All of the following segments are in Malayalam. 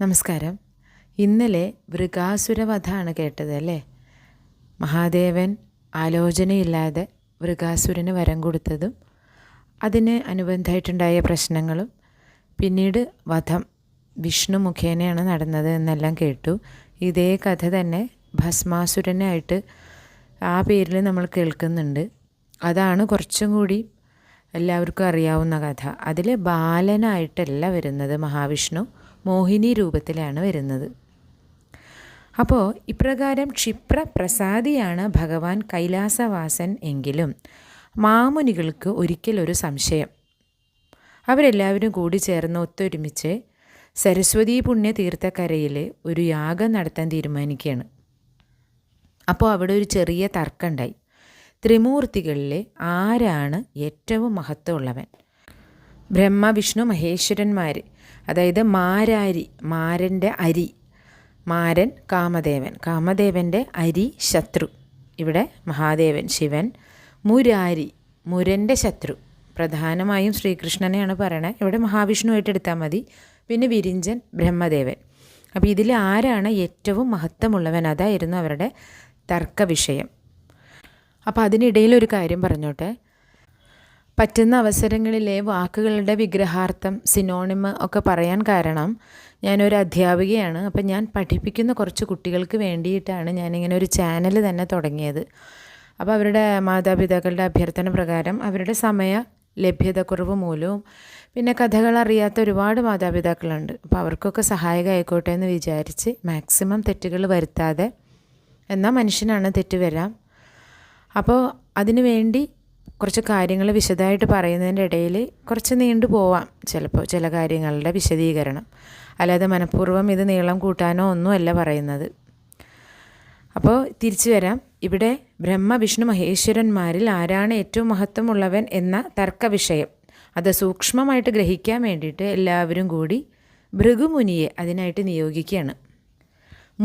നമസ്കാരം. ഇന്നലെ വൃകാസുരവധാണ് കേട്ടത് അല്ലേ? മഹാദേവൻ ആലോചനയില്ലാതെ വൃകാസുരന് വരം കൊടുത്തതും അതിന് അനുബന്ധമായിട്ടുണ്ടായ പ്രശ്നങ്ങളും പിന്നീട് വധം വിഷ്ണു മുഖേനയാണ് നടന്നത് എന്നെല്ലാം കേട്ടു. ഇതേ കഥ തന്നെ ഭസ്മാസുരനായിട്ട് ആ പേരിൽ നമ്മൾ കേൾക്കുന്നുണ്ട്. അതാണ് കുറച്ചും കൂടി എല്ലാവർക്കും അറിയാവുന്ന കഥ. അതിൽ ബാലനായിട്ടല്ല വരുന്നത് മഹാവിഷ്ണു, മോഹിനി രൂപത്തിലാണ് വരുന്നത്. അപ്പോൾ ഇപ്രകാരം ക്ഷിപ്രപ്രസാദിയാണ് ഭഗവാൻ കൈലാസവാസൻ എങ്കിലും മാമുനികൾക്ക് ഒരിക്കലൊരു സംശയം. അവരെല്ലാവരും കൂടി ചേർന്ന് ഒത്തൊരുമിച്ച് സരസ്വതീ പുണ്യ തീർത്ഥക്കരയിൽ ഒരു യാഗം നടത്താൻ തീരുമാനിക്കുകയാണ്. അപ്പോൾ അവിടെ ഒരു ചെറിയ തർക്കമുണ്ടായി. ത്രിമൂർത്തികളിൽ ആരാണ് ഏറ്റവും മഹത്വമുള്ളവൻ? ബ്രഹ്മ വിഷ്ണു മഹേശ്വരന്മാർ, അതായത് മാരാരി, മാരൻ്റെ അരി, മാരൻ കാമദേവൻ, കാമദേവൻ്റെ അരി ശത്രു, ഇവിടെ മഹാദേവൻ ശിവൻ, മുരാരി മുരൻ്റെ ശത്രു, പ്രധാനമായും ശ്രീകൃഷ്ണനെയാണ് പറയണത്, ഇവിടെ മഹാവിഷ്ണുവായിട്ട് എടുത്താൽ മതി, പിന്നെ വിരിഞ്ചൻ ബ്രഹ്മദേവൻ. അപ്പോൾ ഇതിൽ ആരാണ് ഏറ്റവും മഹത്വമുള്ളവൻ? അതായിരുന്നു അവരുടെ തർക്ക വിഷയം. അപ്പോൾ അതിനിടയിലൊരു കാര്യം പറഞ്ഞോട്ടെ. പറ്റുന്ന അവസരങ്ങളിലെ വാക്കുകളുടെ വിഗ്രഹാർത്ഥം, സിനോണിമ് ഒക്കെ പറയാൻ കാരണം ഞാനൊരു അധ്യാപികയാണ്. അപ്പം ഞാൻ പഠിപ്പിക്കുന്ന കുറച്ച് കുട്ടികൾക്ക് വേണ്ടിയിട്ടാണ് ഞാനിങ്ങനെ ഒരു ചാനൽ തന്നെ തുടങ്ങിയത്. അപ്പോൾ അവരുടെ മാതാപിതാക്കളുടെ അഭ്യർത്ഥന പ്രകാരം, അവരുടെ സമയ ലഭ്യതക്കുറവ് മൂലവും പിന്നെ കഥകൾ അറിയാത്ത ഒരുപാട് മാതാപിതാക്കളുണ്ട്. അപ്പോൾ അവർക്കൊക്കെ സഹായകമായിക്കോട്ടെ എന്ന് വിചാരിച്ച് മാക്സിമം തെറ്റുകൾ വരുത്താതെ, എന്നാൽ മനുഷ്യനാണ് തെറ്റ് വരാം. അപ്പോൾ അതിനു വേണ്ടി കുറച്ച് കാര്യങ്ങൾ വിശദമായിട്ട് പറയുന്നതിൻ്റെ ഇടയിൽ കുറച്ച് നീണ്ടു പോവാം ചിലപ്പോൾ ചില കാര്യങ്ങളുടെ വിശദീകരണം. അല്ലാതെ മനഃപൂർവ്വം ഇത് നീളം കൂട്ടാനോ ഒന്നുമല്ല പറയുന്നത്. അപ്പോൾ തിരിച്ചു വരാം. ഇവിടെ ബ്രഹ്മ വിഷ്ണു മഹേശ്വരന്മാരിൽ ആരാണ് ഏറ്റവും മഹത്വമുള്ളവൻ എന്ന തർക്ക വിഷയം, അത് സൂക്ഷ്മമായിട്ട് ഗ്രഹിക്കാൻ വേണ്ടിയിട്ട് എല്ലാവരും കൂടി ഭൃഗുമുനിയെ അതിനായിട്ട് നിയോഗിക്കുകയാണ്.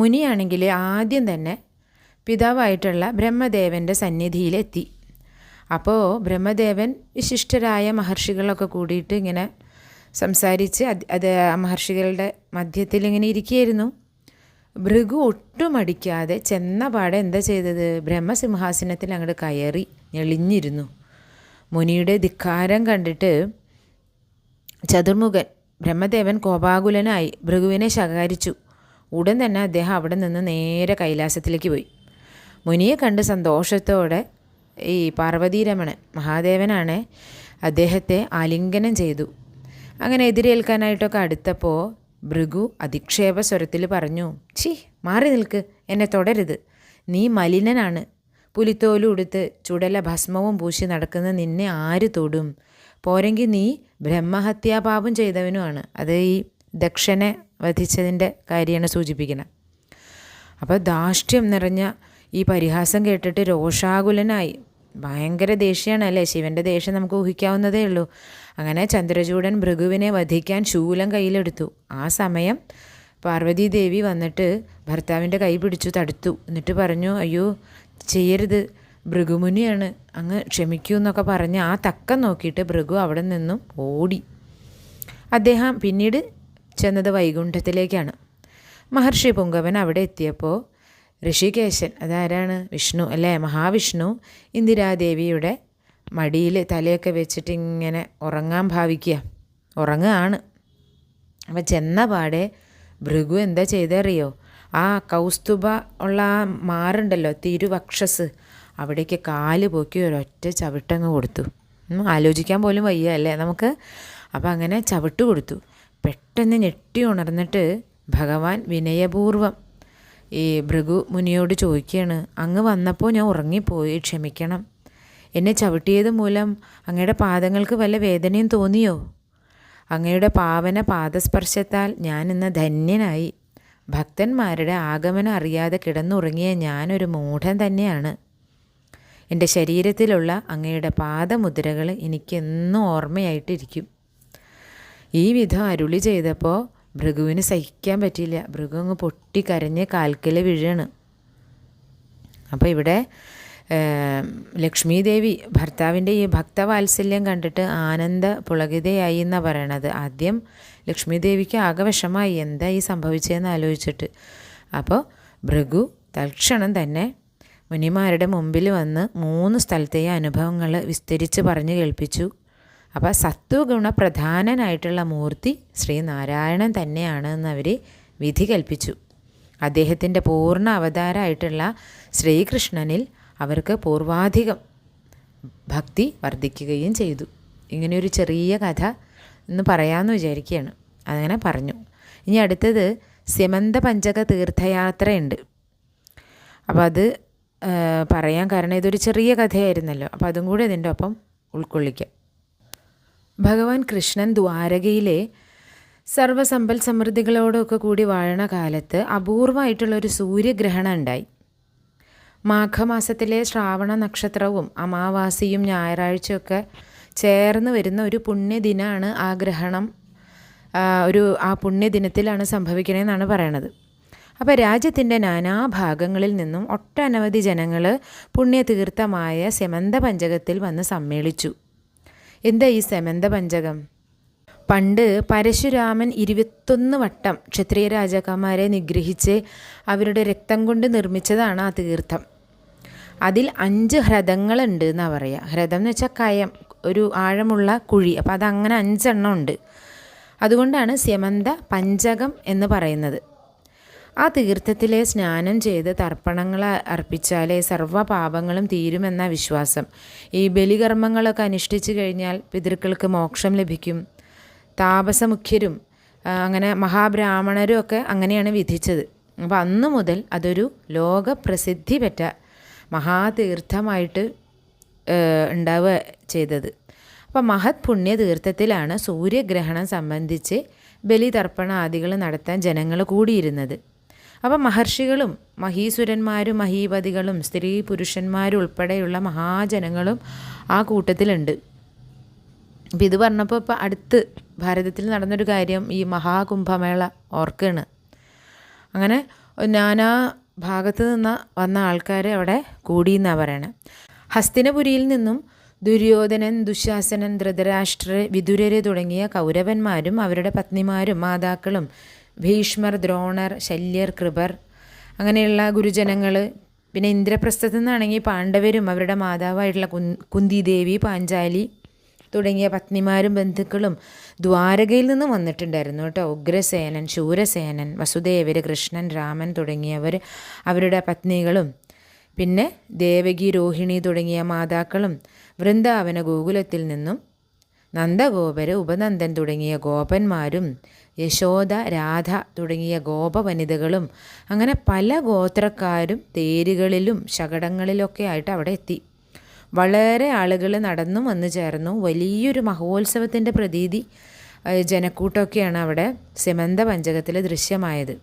മുനിയാണെങ്കിൽ ആദ്യം തന്നെ പിതാവായിട്ടുള്ള ബ്രഹ്മദേവൻ്റെ സന്നിധിയിലെത്തി. അപ്പോൾ ബ്രഹ്മദേവൻ വിശിഷ്ടരായ മഹർഷികളൊക്കെ കൂടിയിട്ട് ഇങ്ങനെ സംസാരിച്ച് അത് മഹർഷികളുടെ മധ്യത്തിൽ ഇങ്ങനെ ഇരിക്കുകയായിരുന്നു. ഭൃഗു ഒട്ടും അടിക്കാതെ ചെന്ന പാടെ എന്താ ചെയ്തത്? ബ്രഹ്മസിംഹാസനത്തിൽ അങ്ങോട്ട് കയറി ഞെളിഞ്ഞിരുന്നു. മുനിയുടെ ധിക്കാരം കണ്ടിട്ട് ചതുർമുഖൻ ബ്രഹ്മദേവൻ കോപാകുലനായി ഭൃഗുവിനെ ശകാരിച്ചു. ഉടൻ തന്നെ അദ്ദേഹം അവിടെ നിന്ന് നേരെ കൈലാസത്തിലേക്ക് പോയി. മുനിയെ കണ്ട് സന്തോഷത്തോടെ ഈ പാർവതീരമണൻ മഹാദേവനാണ് അദ്ദേഹത്തെ ആലിംഗനം ചെയ്തു. അങ്ങനെ എതിരേൽക്കാനായിട്ടൊക്കെ അടുത്തപ്പോൾ ഭൃഗു അധിക്ഷേപ സ്വരത്തിൽ പറഞ്ഞു, ഛീ, മാറി നിൽക്ക്, എന്നെ തൊടരുത്, നീ മലിനനാണ്, പുലിത്തോലും ഉടുത്ത് ചുടല ഭസ്മവും പൂശി നടക്കുന്ന നിന്നെ ആര് തൊടും? പോരെങ്കിൽ നീ ബ്രഹ്മഹത്യാപാപം ചെയ്തവനുമാണ്. അത് ഈ ദക്ഷനെ വധിച്ചതിൻ്റെ കാര്യമാണ് സൂചിപ്പിക്കുന്നത്. അപ്പോൾ ധാർഷ്ട്യം നിറഞ്ഞ ഈ പരിഹാസം കേട്ടിട്ട് രോഷാകുലനായി, ഭയങ്കര ദേഷ്യമാണ് അല്ലേ? ശിവൻ്റെ ദേഷ്യം നമുക്ക് ഊഹിക്കാവുന്നതേ ഉള്ളൂ. അങ്ങനെ ചന്ദ്രചൂഡൻ ഭൃഗുവിനെ വധിക്കാൻ ശൂലം കയ്യിലെടുത്തു. ആ സമയം പാർവതീദേവി വന്നിട്ട് ഭർത്താവിൻ്റെ കൈ പിടിച്ചു തടുത്തു. എന്നിട്ട് പറഞ്ഞു, അയ്യോ ചെയ്യരുത്, ഭൃഗുമുനിയാണ്, അങ്ങ് ക്ഷമിക്കൂ എന്നൊക്കെ പറഞ്ഞ് ആ തക്കം നോക്കിയിട്ട് ഭൃഗു അവിടെ നിന്നും ഓടി. അദ്ദേഹം പിന്നീട് ചെന്നത് വൈകുണ്ഠത്തിലേക്കാണ്. മഹർഷി പുങ്കവൻ അവിടെ എത്തിയപ്പോൾ ഋഷികേശൻ, അതാരാണ്? വിഷ്ണു അല്ലേ? മഹാവിഷ്ണു ഇന്ദിരാദേവിയുടെ മടിയിൽ തലയൊക്കെ വെച്ചിട്ട് ഇങ്ങനെ ഉറങ്ങാൻ ഭാവിക്കുക, ഉറങ്ങുകയാണ്. അപ്പം ചെന്ന പാടെ ഭൃഗു എന്താ ചെയ്തറിയോ? ആ കൗസ്തുഭ ഉള്ള ആ മാറുണ്ടല്ലോ, തിരുവക്ഷസ്, അവിടേക്ക് കാല് പോക്കി ഒരൊറ്റ ചവിട്ടങ്ങ് കൊടുത്തു. ആലോചിക്കാൻ പോലും വയ്യ അല്ലേ നമുക്ക്? അപ്പം അങ്ങനെ ചവിട്ട് കൊടുത്തു. പെട്ടെന്ന് ഞെട്ടി ഉണർന്നിട്ട് ഭഗവാൻ വിനയപൂർവം ഈ ഭൃഗു മുനിയോട് ചോദിക്കുകയാണ്, അങ്ങ് വന്നപ്പോൾ ഞാൻ ഉറങ്ങിപ്പോയി, ക്ഷമിക്കണം. എന്നെ ചവിട്ടിയത് മൂലം അങ്ങയുടെ പാദങ്ങൾക്ക് വല്ല വേദനയും തോന്നിയോ? അങ്ങയുടെ പാവന പാദസ്പർശത്താൽ ഞാൻ ഇന്ന് ധന്യനായി. ഭക്തന്മാരുടെ ആഗമനം അറിയാതെ കിടന്നുറങ്ങിയ ഞാനൊരു മൂഢൻ തന്നെയാണ്. എൻ്റെ ശരീരത്തിലുള്ള അങ്ങയുടെ പാദമുദ്രകൾ എനിക്കെന്നും ഓർമ്മയായിട്ടിരിക്കും. ഈ വിധം അരുളി ചെയ്തപ്പോൾ ഭൃഗുവിന് സഹിക്കാൻ പറ്റിയില്ല. ഭൃഗു അങ്ങ് പൊട്ടിക്കരഞ്ഞ് കാൽക്കൽ വീഴാണ്. അപ്പോൾ ഇവിടെ ലക്ഷ്മി ദേവി ഭർത്താവിൻ്റെ ഈ ഭക്തവാത്സല്യം കണ്ടിട്ട് ആനന്ദ പുളകിതയായി എന്നാണ് പറയണത്. ആദ്യം ലക്ഷ്മി ദേവിക്ക് ആകെ വിഷമായി, എന്താ ഈ സംഭവിച്ചതെന്ന് ആലോചിച്ചിട്ട്. അപ്പോൾ ഭൃഗു തൽക്ഷണം തന്നെ മുനിമാരുടെ മുമ്പിൽ വന്ന് 3 സ്ഥലത്തെയും അനുഭവങ്ങൾ വിസ്തരിച്ച് പറഞ്ഞു കേൾപ്പിച്ചു. അപ്പോൾ സത്വഗുണ പ്രധാനനായിട്ടുള്ള മൂർത്തി ശ്രീനാരായണൻ തന്നെയാണ് എന്നവർ വിധി കൽപ്പിച്ചു. അദ്ദേഹത്തിൻ്റെ പൂർണ്ണ അവതാരമായിട്ടുള്ള ശ്രീകൃഷ്ണനിൽ അവർക്ക് പൂർവാധികം ഭക്തി വർദ്ധിക്കുകയും ചെയ്തു. ഇങ്ങനെയൊരു ചെറിയ കഥ എന്ന് പറയാമെന്ന് വിചാരിക്കുകയാണ്. അങ്ങനെ പറഞ്ഞു. ഇനി അടുത്തത് സ്യമന്ത പഞ്ചക തീർത്ഥയാത്രയുണ്ട്. അപ്പോൾ അത് പറയാൻ കാരണം ഇതൊരു ചെറിയ കഥയായിരുന്നല്ലോ, അപ്പോൾ അതും കൂടി ഇതിൻ്റെ ഒപ്പം ഉൾക്കൊള്ളിക്കാം. ഭഗവാൻ കൃഷ്ണൻ ദ്വാരകയിലെ സർവ്വസമ്പൽ സമൃദ്ധികളോടൊക്കെ കൂടി വാഴണ കാലത്ത് അപൂർവമായിട്ടുള്ളൊരു സൂര്യഗ്രഹണം ഉണ്ടായി. മാഘമാസത്തിലെ ശ്രാവണ നക്ഷത്രവും അമാവാസിയും ഞായറാഴ്ചയൊക്കെ ചേർന്ന് വരുന്ന ഒരു പുണ്യദിനമാണ് ആ ഗ്രഹണം. ആ പുണ്യദിനത്തിലാണ് സംഭവിക്കണമെന്നാണ് പറയണത്. അപ്പോൾ രാജ്യത്തിൻ്റെ നാനാഭാഗങ്ങളിൽ നിന്നും ഒട്ടനവധി ജനങ്ങൾ പുണ്യതീർത്ഥമായ സെമന്ത പഞ്ചകത്തിൽ വന്ന് സമ്മേളിച്ചു. എന്താ ഈ സെമന്ത പഞ്ചകം? പണ്ട് പരശുരാമൻ 21 വട്ടം ക്ഷത്രിയ രാജാക്കന്മാരെ നിഗ്രഹിച്ച് അവരുടെ രക്തം കൊണ്ട് നിർമ്മിച്ചതാണ് ആ തീർത്ഥം. അതിൽ 5 ഹ്രദങ്ങളുണ്ട് എന്നാണ് പറയുക. ഹ്രദം എന്ന് വെച്ചാൽ കയം, ഒരു ആഴമുള്ള കുഴി. അപ്പോൾ അതങ്ങനെ 5 എണ്ണം ഉണ്ട്. അതുകൊണ്ടാണ് സ്യമന്ത പഞ്ചകം എന്ന് പറയുന്നത്. ആ തീർത്ഥത്തിലെ സ്നാനം ചെയ്ത് തർപ്പണങ്ങൾ അർപ്പിച്ചാലേ സർവ്വ പാപങ്ങളും തീരുമെന്ന വിശ്വാസം. ഈ ബലികർമ്മങ്ങളൊക്കെ അനുഷ്ഠിച്ചു കഴിഞ്ഞാൽ പിതൃക്കൾക്ക് മോക്ഷം ലഭിക്കും. താപസമുഖ്യരും അങ്ങനെ മഹാബ്രാഹ്മണരും ഒക്കെ അങ്ങനെയാണ് വിധിച്ചത്. അപ്പോൾ അന്നു മുതൽ അതൊരു ലോകപ്രസിദ്ധി പെറ്റ മഹാതീർത്ഥമായിട്ട് ഉണ്ടാവുക ചെയ്തത്. അപ്പോൾ മഹത് പുണ്യ തീർത്ഥത്തിലാണ് സൂര്യഗ്രഹണം സംബന്ധിച്ച് ബലിതർപ്പണ ആദികൾ നടത്താൻ ജനങ്ങൾ കൂടിയിരുന്നത്. അപ്പോൾ മഹർഷികളും മഹീസുരന്മാരും മഹീപതികളും സ്ത്രീ പുരുഷന്മാരും ഉൾപ്പെടെയുള്ള മഹാജനങ്ങളും ആ കൂട്ടത്തിലുണ്ട്. അപ്പോൾ ഇത് പറഞ്ഞപ്പോൾ ഇപ്പോൾ അടുത്ത് ഭാരതത്തിൽ നടന്നൊരു കാര്യം ഈ മഹാകുംഭമേള ഓർക്കുകയാണ്. അങ്ങനെ നാനാ ഭാഗത്ത് നിന്ന് വന്ന ആൾക്കാർ അവിടെ കൂടിയെന്നാണ് പറയണത്. ഹസ്തിനപുരിയിൽ നിന്നും ദുര്യോധനൻ, ദുശാസനൻ, ധൃതരാഷ്ട്രർ, വിതുരര് തുടങ്ങിയ കൗരവന്മാരും അവരുടെ പത്നിമാരും മാതാക്കളും ഭീഷ്മർ, ദ്രോണർ, ശല്യർ, കൃപർ അങ്ങനെയുള്ള ഗുരുജനങ്ങൾ, പിന്നെ ഇന്ദ്രപ്രസ്ഥത്തു നിന്നാണെങ്കിൽ പാണ്ഡവരും അവരുടെ മാതാവായിട്ടുള്ള കുന്തിദേവി, പാഞ്ചാലി തുടങ്ങിയ പത്നിമാരും ബന്ധുക്കളും ദ്വാരകയിൽ നിന്നും വന്നിട്ടുണ്ടായിരുന്നു കേട്ടോ. ഉഗ്രസേനൻ, ശൂരസേനൻ, വസുദേവർ, കൃഷ്ണൻ, രാമൻ തുടങ്ങിയവർ അവരുടെ പത്നികളും പിന്നെ ദേവകി, രോഹിണി തുടങ്ങിയ മാതാക്കളും വൃന്ദാവന ഗോകുലത്തിൽ നിന്നും നന്ദഗോപര്, ഉപനന്ദൻ തുടങ്ങിയ ഗോപന്മാരും യശോദ, രാധ തുടങ്ങിയ ഗോപവനിതകളും അങ്ങനെ പല ഗോത്രക്കാരും തേരുകളിലും ശകടങ്ങളിലൊക്കെ ആയിട്ട് അവിടെ എത്തി. വളരെ ആളുകൾ നടന്നും വന്നു ചേർന്നു. വലിയൊരു മഹോത്സവത്തിൻ്റെ പ്രതീതി ജനക്കൂട്ടമൊക്കെയാണ് അവിടെ സെമന്ത പഞ്ചകത്തിൽ ദൃശ്യമായത്.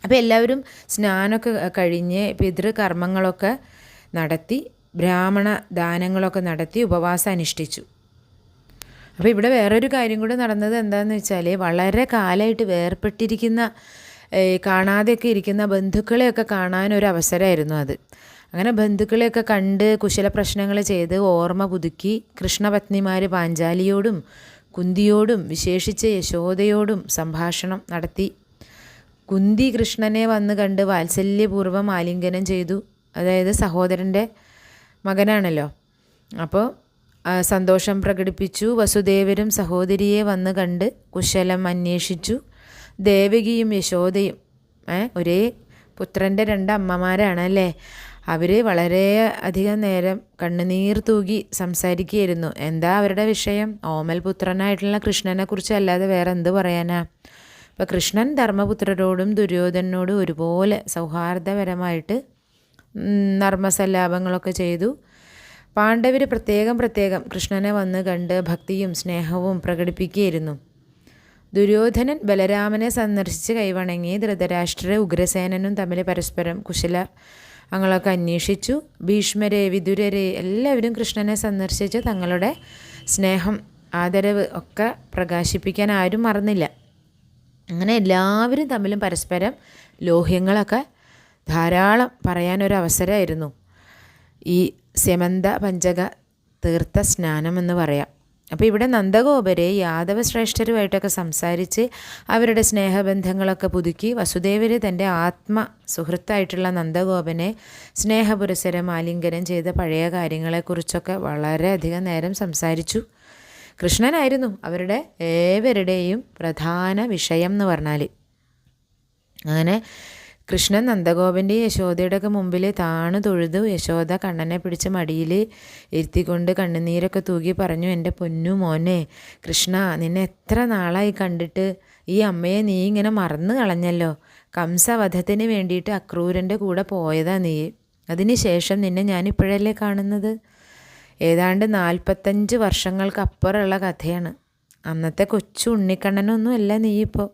അപ്പോൾ എല്ലാവരും സ്നാനമൊക്കെ കഴിഞ്ഞ് പിതൃകർമ്മങ്ങളൊക്കെ നടത്തി ബ്രാഹ്മണ ദാനങ്ങളൊക്കെ നടത്തി ഉപവാസം അനുഷ്ഠിച്ചു. അപ്പോൾ ഇവിടെ വേറൊരു കാര്യം കൂടെ നടന്നത് എന്താണെന്ന് വെച്ചാൽ വളരെ കാലമായിട്ട് വേർപെട്ടിരിക്കുന്ന കാണാതെയൊക്കെ ഇരിക്കുന്ന ബന്ധുക്കളെയൊക്കെ കാണാനൊരു അവസരമായിരുന്നു അത്. അങ്ങനെ ബന്ധുക്കളെയൊക്കെ കണ്ട് കുശല പ്രശ്നങ്ങൾ ചെയ്ത് ഓർമ്മ പുതുക്കി കൃഷ്ണപത്നിമാർ പാഞ്ചാലിയോടും കുന്തിയോടും വിശേഷിച്ച് യശോദയോടും സംഭാഷണം നടത്തി. കുന്തി കൃഷ്ണനെ വന്ന് കണ്ട് വാത്സല്യപൂർവ്വം ആലിംഗനം ചെയ്തു. അതായത് സഹോദരൻ്റെ മകനാണല്ലോ. അപ്പോൾ സന്തോഷം പ്രകടിപ്പിച്ചു. വസുദേവരും സഹോദരിയെ വന്ന് കണ്ട് കുശലം അന്വേഷിച്ചു. ദേവകിയും യശോദയും ഒരേ പുത്രൻ്റെ 2 അമ്മമാരാണല്ലേ. അവർ വളരെ അധികം നേരം കണ്ണുനീർ തൂകി സംസാരിക്കുകയായിരുന്നു. എന്താ അവരുടെ വിഷയം? ഓമൽ പുത്രനായിട്ടുള്ള കൃഷ്ണനെക്കുറിച്ച് അല്ലാതെ വേറെ എന്ത് പറയാനാ? അപ്പോൾ കൃഷ്ണൻ ധർമ്മപുത്രരോടും ദുര്യോധനോടും ഒരുപോലെ സൗഹാർദ്ദപരമായിട്ട് നർമ്മസല്ലാപങ്ങളൊക്കെ ചെയ്തു. പാണ്ഡവർ പ്രത്യേകം കൃഷ്ണനെ വന്ന് കണ്ട് ഭക്തിയും സ്നേഹവും പ്രകടിപ്പിക്കുകയായിരുന്നു. ദുര്യോധനൻ ബലരാമനെ സന്ദർശിച്ച് കൈവണങ്ങി. ധൃതരാഷ്ട്ര ഉഗ്രസേനനും തമ്മിൽ പരസ്പരം കുശലങ്ങളൊക്കെ അന്വേഷിച്ചു. ഭീഷ്മരെ, വിതുരരെ എല്ലാവരും കൃഷ്ണനെ സന്ദർശിച്ച് തങ്ങളുടെ സ്നേഹം, ആദരവ് ഒക്കെ പ്രകാശിപ്പിക്കാൻ ആരും മറന്നില്ല. അങ്ങനെ എല്ലാവരും തമ്മിലും പരസ്പരം ലോഹ്യങ്ങളൊക്കെ ധാരാളം പറയാനൊരവസരമായിരുന്നു. ഈ സ്യമന്ത പഞ്ചക തീർത്ഥ സ്നാനം എന്ന് പറയാം. അപ്പോൾ ഇവിടെ നന്ദഗോപരെ യാദവ ശ്രേഷ്ഠരുമായിട്ടൊക്കെ സംസാരിച്ച് അവരുടെ സ്നേഹബന്ധങ്ങളൊക്കെ പുതുക്കി വസുദേവർ തൻ്റെ സുഹൃത്തായിട്ടുള്ള നന്ദഗോപനെ സ്നേഹപുരസരം ആലിംഗനം ചെയ്ത പഴയ കാര്യങ്ങളെക്കുറിച്ചൊക്കെ വളരെയധികം നേരം സംസാരിച്ചു. കൃഷ്ണനായിരുന്നു അവരുടെ ഏവരുടെയും പ്രധാന വിഷയം എന്ന് പറഞ്ഞാൽ. അങ്ങനെ കൃഷ്ണൻ നന്ദഗോപൻ്റെയും യശോദയുടെയൊക്കെ മുമ്പിൽ താണു തൊഴുതു. യശോദ കണ്ണനെ പിടിച്ച് മടിയിൽ ഇരുത്തിക്കൊണ്ട് കണ്ണുനീരൊക്കെ തൂകി പറഞ്ഞു, എൻ്റെ പൊന്നു മോനെ കൃഷ്ണ, നിന്നെ എത്ര നാളായി കണ്ടിട്ട്. ഈ അമ്മയെ നീ ഇങ്ങനെ മറന്നു കളഞ്ഞല്ലോ. കംസവധത്തിന് വേണ്ടിയിട്ട് അക്രൂരൻ്റെ കൂടെ പോയതാ നീ. അതിന് ശേഷം നിന്നെ ഞാനിപ്പോഴല്ലേ കാണുന്നത്. ഏതാണ്ട് 45 വർഷങ്ങൾക്കപ്പുറമുള്ള കഥയാണ്. അന്നത്തെ കൊച്ചു ഉണ്ണിക്കണ്ണനൊന്നുമല്ല നീ ഇപ്പോൾ.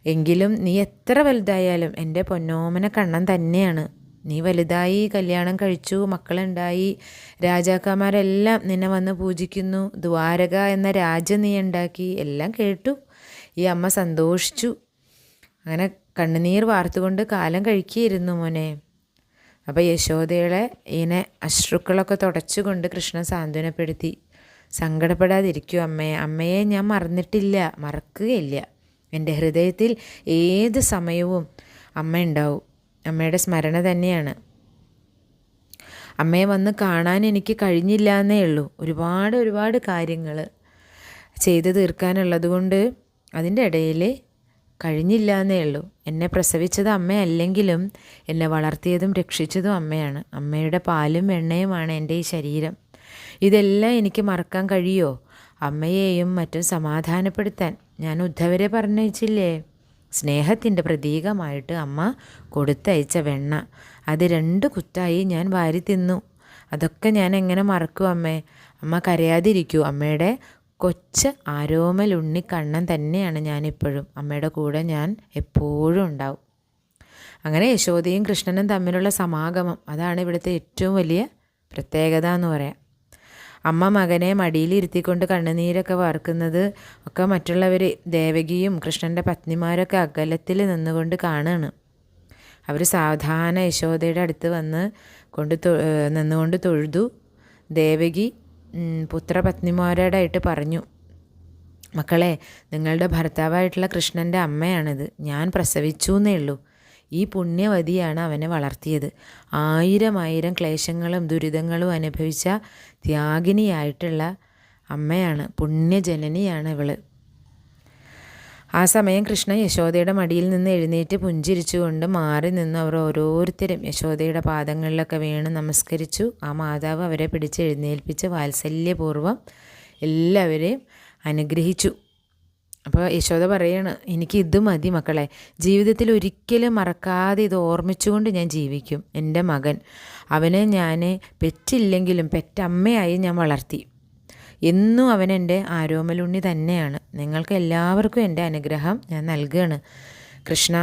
എങ്കിലും നീ എത്ര വലുതായാലും എൻ്റെ പൊന്നോമന കണ്ണൻ തന്നെയാണ്. നീ വലുതായി, കല്യാണം കഴിച്ചു, മക്കളുണ്ടായി, രാജാക്കന്മാരെല്ലാം നിന്നെ വന്ന് പൂജിക്കുന്നു, ദ്വാരക എന്ന രാജ്യം നീ ഉണ്ടാക്കി, എല്ലാം കേട്ടു. ഈ അമ്മ സന്തോഷിച്ചു. അങ്ങനെ കണ്ണുനീർ വാർത്തുകൊണ്ട് കാലം കഴിക്കുകയായിരുന്നു മോനെ. അപ്പോൾ യശോദയുടെ ഇങ്ങനെ അശ്രുക്കളൊക്കെ തുടച്ചുകൊണ്ട് കൃഷ്ണൻ സാന്ത്വനപ്പെടുത്തി. സങ്കടപ്പെടാതിരിക്കൂ അമ്മയെ ഞാൻ മറന്നിട്ടില്ല, മറക്കുകയില്ല. എൻ്റെ ഹൃദയത്തിൽ ഏത് സമയവും അമ്മ ഉണ്ടാവും. അമ്മയുടെ സ്മരണ തന്നെയാണ്. അമ്മയെ വന്ന് കാണാൻ എനിക്ക് കഴിഞ്ഞില്ല എന്നേ ഉള്ളൂ. ഒരുപാട് കാര്യങ്ങൾ ചെയ്തു തീർക്കാനുള്ളത് കൊണ്ട് അതിൻ്റെ ഇടയിൽ കഴിഞ്ഞില്ല എന്നേ ഉള്ളൂ. എന്നെ പ്രസവിച്ചത് അമ്മയല്ലെങ്കിലും എന്നെ വളർത്തിയതും രക്ഷിച്ചതും അമ്മയാണ്. അമ്മയുടെ പാലും വെണ്ണയുമാണ് എൻ്റെ ഈ ശരീരം. ഇതെല്ലാം എനിക്ക് മറക്കാൻ കഴിയുമോ? അമ്മയെയും മറ്റും സമാധാനപ്പെടുത്താൻ ഞാൻ ഉദ്ധവരെ പറഞ്ഞയച്ചില്ലേ? സ്നേഹത്തിൻ്റെ പ്രതീകമായിട്ട് അമ്മ കൊടുത്തയച്ച വെണ്ണ, അത് 2 കുത്തായി ഞാൻ വാരി തിന്നു. അതൊക്കെ ഞാൻ എങ്ങനെ മറക്കും അമ്മേ? അമ്മ കരയാതിരിക്കൂ. അമ്മയുടെ കൊച്ച് ആരോമൽ ഉണ്ണിക്കണ്ണൻ തന്നെയാണ് ഞാനിപ്പോഴും. അമ്മയുടെ കൂടെ ഞാൻ എപ്പോഴും ഉണ്ടാവും. അങ്ങനെ യശോദയും കൃഷ്ണനും തമ്മിലുള്ള സമാഗമം, അതാണ് ഇവിടുത്തെ ഏറ്റവും വലിയ പ്രത്യേകത എന്ന് പറയാം. അമ്മ മകനെ മടിയിലിരുത്തിക്കൊണ്ട് കണ്ണുനീരൊക്കെ വാർക്കുന്നത് ഒക്കെ മറ്റുള്ളവർ, ദേവകിയും കൃഷ്ണൻ്റെ പത്നിമാരൊക്കെ അകലത്തിൽ നിന്നുകൊണ്ട് കാണുകയാണ്. അവർ സാവധാന യശോദയുടെ അടുത്ത് നിന്നുകൊണ്ട് തൊഴുതു. ദേവകി പുത്രപത്നിമാരോടായിട്ട് പറഞ്ഞു, മക്കളെ, നിങ്ങളുടെ ഭർത്താവായിട്ടുള്ള കൃഷ്ണൻ്റെ അമ്മയാണിത്. ഞാൻ പ്രസവിച്ചു എന്നേ ഉള്ളൂ. ഈ പുണ്യവതിയാണ് അവനെ വളർത്തിയത്. 1000 ക്ലേശങ്ങളും ദുരിതങ്ങളും അനുഭവിച്ച ത്യാഗിനിയായിട്ടുള്ള അമ്മയാണ്, പുണ്യജനനിയാണ് ഇവള്. ആ സമയം കൃഷ്ണൻ യശോദയുടെ മടിയിൽ നിന്ന് എഴുന്നേറ്റ് പുഞ്ചിരിച്ചുകൊണ്ട് മാറി നിന്ന് അവർ ഓരോരുത്തരും യശോദയുടെ പാദങ്ങളിലൊക്കെ വീണ് നമസ്കരിച്ചു. ആ മാതാവ് അവരെ പിടിച്ച് എഴുന്നേൽപ്പിച്ച് വാത്സല്യപൂർവ്വം എല്ലാവരെയും അനുഗ്രഹിച്ചു. അപ്പോൾ യശോദ പറയാണ്, എനിക്ക് ഇത് മതി മക്കളെ. ജീവിതത്തിൽ ഒരിക്കലും മറക്കാതെ ഇത് ഓർമ്മിച്ചുകൊണ്ട് ഞാൻ ജീവിക്കും. എൻ്റെ മകൻ, അവനെ ഞാൻ പെറ്റില്ലെങ്കിലും പെറ്റമ്മയായി ഞാൻ വളർത്തി. എന്നും അവൻ എൻ്റെ ആരോമലുണ്ണി തന്നെയാണ്. നിങ്ങൾക്ക് എല്ലാവർക്കും എൻ്റെ അനുഗ്രഹം ഞാൻ നൽകുകയാണ്. കൃഷ്ണ,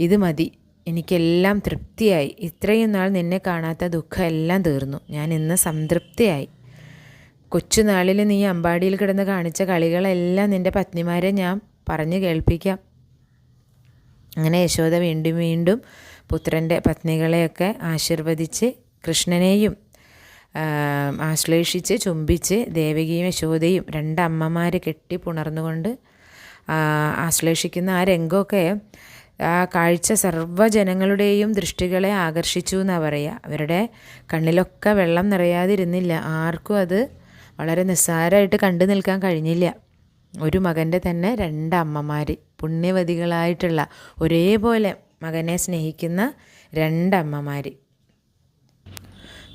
ഇത് മതി. എനിക്കെല്ലാം തൃപ്തിയായി. ഇത്രയും നാൾ നിന്നെ കാണാത്ത ദുഃഖം എല്ലാം തീർന്നു. ഞാൻ ഇന്ന് സംതൃപ്തിയായി. കൊച്ചുനാളിൽ നീ അമ്പാടിയിൽ കിടന്ന് കാണിച്ച കളികളെല്ലാം നിൻ്റെ പത്നിമാരെ ഞാൻ പറഞ്ഞു കേൾപ്പിക്കാം. അങ്ങനെ യശോദ വീണ്ടും വീണ്ടും പുത്രൻ്റെ പത്നികളെയൊക്കെ ആശീർവദിച്ച് കൃഷ്ണനെയും ആശ്ലേഷിച്ച് ചുംബിച്ച് ദേവകിയും യശോദയും 2 അമ്മമാർ കെട്ടിപ്പുണർന്നുകൊണ്ട് ആശ്ലേഷിക്കുന്ന ആ രംഗമൊക്കെ, ആ കാഴ്ച സർവ്വജനങ്ങളുടെയും ദൃഷ്ടികളെ ആകർഷിച്ചു എന്നാണ് പറയുക. അവരുടെ കണ്ണിലൊക്കെ വെള്ളം നിറയാതിരുന്നില്ല. ആർക്കും അത് വളരെ നിസ്സാരമായിട്ട് കണ്ടു നിൽക്കാൻ കഴിഞ്ഞില്ല. ഒരു മകൻ്റെ തന്നെ 2 അമ്മമാർ, പുണ്യവതികളായിട്ടുള്ള ഒരേപോലെ മകനെ സ്നേഹിക്കുന്ന 2 അമ്മമാർ.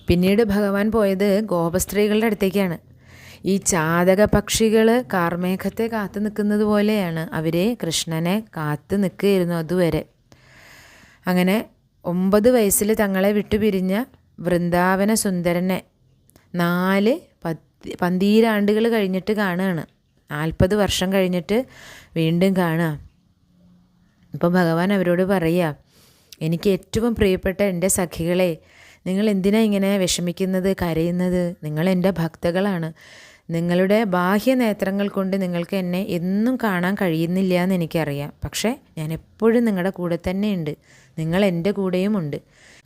പിന്നീട് ഭഗവാൻ പോയത് ഗോപസ്ത്രീകളുടെ അടുത്തേക്കാണ്. ഈ ചാതക പക്ഷികൾ കാർമേഘത്തെ കാത്തു നിൽക്കുന്നത് പോലെയാണ് അവരെ കൃഷ്ണനെ കാത്തു നിൽക്കുകയായിരുന്നു അതുവരെ. അങ്ങനെ 9 വയസ്സിൽ തങ്ങളെ വിട്ടുപിരിഞ്ഞ വൃന്ദാവന സുന്ദരനെ 12 ആണ്ടുകൾ കഴിഞ്ഞിട്ട് കാണുകയാണ്. 40 വർഷം കഴിഞ്ഞിട്ട് വീണ്ടും കാണുക. അപ്പോൾ ഭഗവാൻ അവരോട് പറയുക, എനിക്ക് ഏറ്റവും പ്രിയപ്പെട്ട എൻ്റെ സഖികളെ, നിങ്ങൾ എന്തിനാ ഇങ്ങനെ വിഷമിക്കുന്നത്, കരയുന്നത്? നിങ്ങൾ എൻ്റെ ഭക്തകളാണ്. നിങ്ങളുടെ ബാഹ്യനേത്രങ്ങൾ കൊണ്ട് നിങ്ങൾക്ക് എന്നെ എന്നും കാണാൻ കഴിയുന്നില്ല എന്ന് എനിക്കറിയാം. പക്ഷേ ഞാൻ എപ്പോഴും നിങ്ങളുടെ കൂടെ തന്നെയുണ്ട്. നിങ്ങൾ എൻ്റെ കൂടെയും ഉണ്ട്.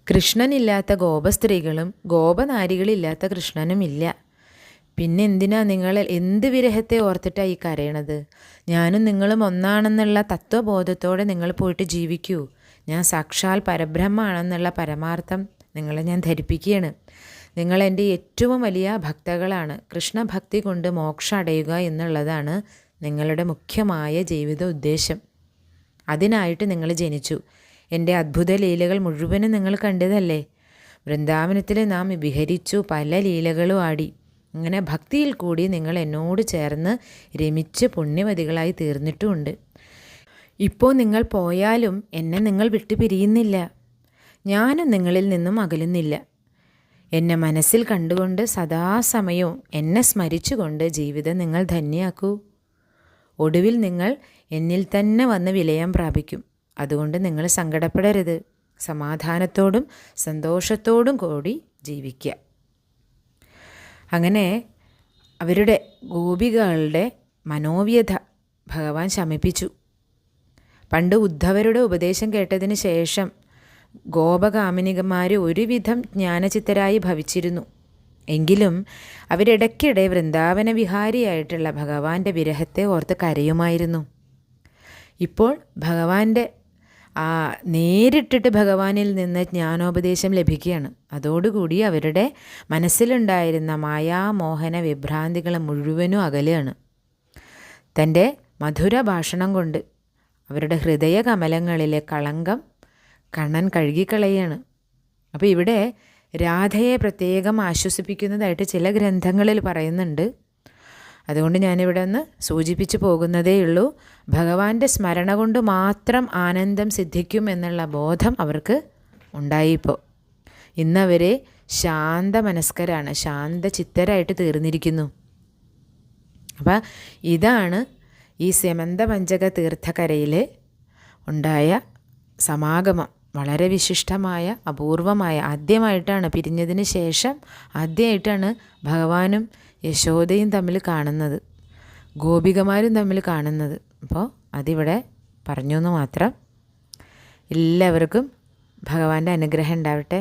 കൃഷ്ണനില്ലാത്ത ഗോപസ്ത്രീകളും ഗോപനാരികളില്ലാത്ത കൃഷ്ണനുമില്ല. പിന്നെ എന്തിനാ നിങ്ങൾ എന്ത് വിരഹത്തെ ഓർത്തിട്ടാണ് ഈ കരയണത്? ഞാനും നിങ്ങളും ഒന്നാണെന്നുള്ള തത്വബോധത്തോടെ നിങ്ങൾ പോയിട്ട് ജീവിക്കൂ. ഞാൻ സാക്ഷാൽ പരബ്രഹ്മാണെന്നുള്ള പരമാർത്ഥം നിങ്ങളെ ഞാൻ ധരിപ്പിക്കുകയാണ്. നിങ്ങൾ എൻ്റെ ഏറ്റവും വലിയ ഭക്തകളാണ്. കൃഷ്ണഭക്തി കൊണ്ട് മോക്ഷം അടയുക എന്നുള്ളതാണ് നിങ്ങളുടെ മുഖ്യമായ ജീവിത ഉദ്ദേശം. അതിനായിട്ട് നിങ്ങൾ ജനിച്ചു. എൻ്റെ അദ്ഭുത ലീലകൾ മുഴുവനും നിങ്ങൾ കണ്ടതല്ലേ? വൃന്ദാവനത്തിൽ നാം വിഹരിച്ചു, പല ലീലകളും ആടി. അങ്ങനെ ഭക്തിയിൽ കൂടി നിങ്ങൾ എന്നോട് ചേർന്ന് രമിച്ച് പുണ്യവതികളായി തീർന്നിട്ടുമുണ്ട്. ഇപ്പോൾ നിങ്ങൾ പോയാലും എന്നെ നിങ്ങൾ വിട്ടു പിരിയുന്നില്ല. ഞാനും നിങ്ങളിൽ നിന്നും അകലുന്നില്ല. എന്നെ മനസ്സിൽ കണ്ടുകൊണ്ട് സദാസമയവും എന്നെ സ്മരിച്ചുകൊണ്ട് ജീവിതം നിങ്ങൾ ധന്യമാക്കൂ. ഒടുവിൽ നിങ്ങൾ എന്നിൽ തന്നെ വന്ന് വിലയം പ്രാപിക്കും. അതുകൊണ്ട് നിങ്ങൾ സങ്കടപ്പെടരുത്. സമാധാനത്തോടും സന്തോഷത്തോടും കൂടി ജീവിക്കുക. അങ്ങനെ അവരുടെ ഗോപികളുടെ മനോവ്യഥ ഭഗവാൻ ശമിപ്പിച്ചു. പണ്ട് ഉദ്ധവരുടെ ഉപദേശം കേട്ടതിന് ശേഷം ഗോപകാമിനികന്മാർ ഒരുവിധം ജ്ഞാനചിത്തരായി ഭവിച്ചിരുന്നു. എങ്കിലും അവരിടയ്ക്കിടെ വൃന്ദാവന വിഹാരിയായിട്ടുള്ള ഭഗവാന്റെ വിരഹത്തെ ഓർത്ത് കരയുമായിരുന്നു. ഇപ്പോൾ ഭഗവാന്റെ നേരിട്ടിട്ട് ഭഗവാനിൽ നിന്ന് ജ്ഞാനോപദേശം ലഭിക്കുകയാണ്. അതോടുകൂടി അവരുടെ മനസ്സിലുണ്ടായിരുന്ന മായാമോഹന വിഭ്രാന്തികൾ മുഴുവനും അകലെയാണ്. തൻ്റെ മധുര ഭാഷണം കൊണ്ട് അവരുടെ ഹൃദയ കമലങ്ങളിലെ കളങ്കം കണ്ണൻ കഴുകിക്കളയാണ്. അപ്പോൾ ഇവിടെ രാധയെ പ്രത്യേകം ആശ്വസിപ്പിക്കുന്നതായിട്ട് ചില ഗ്രന്ഥങ്ങളിൽ പറയുന്നുണ്ട്. അതുകൊണ്ട് ഞാനിവിടെ ഒന്ന് സൂചിപ്പിച്ചു പോകുന്നതേ ഉള്ളൂ. ഭഗവാന്റെ സ്മരണ കൊണ്ട് മാത്രം ആനന്ദം സിദ്ധിക്കും എന്നുള്ള ബോധം അവർക്ക് ഉണ്ടായിപ്പോൾ. ഇന്നവരെ ശാന്തമനസ്കരാണ്, ശാന്തചിത്തരായിട്ട് തീർന്നിരിക്കുന്നു. അപ്പം ഇതാണ് ഈ സ്യമന്തപഞ്ചക തീർത്ഥക്കരയിൽ ഉണ്ടായ സമാഗമം. വളരെ വിശിഷ്ടമായ അപൂർവമായ, ആദ്യമായിട്ടാണ് പിരിഞ്ഞതിന് ശേഷം ആദ്യമായിട്ടാണ് ഭഗവാനും യശോദയും തമ്മിൽ കാണുന്നത്, ഗോപികമാരും തമ്മിൽ കാണുന്നത്. അപ്പോൾ അതിവിടെ പറഞ്ഞു എന്ന് മാത്രം. എല്ലാവർക്കും ഭഗവാന്റെ അനുഗ്രഹം ഉണ്ടാവട്ടെ.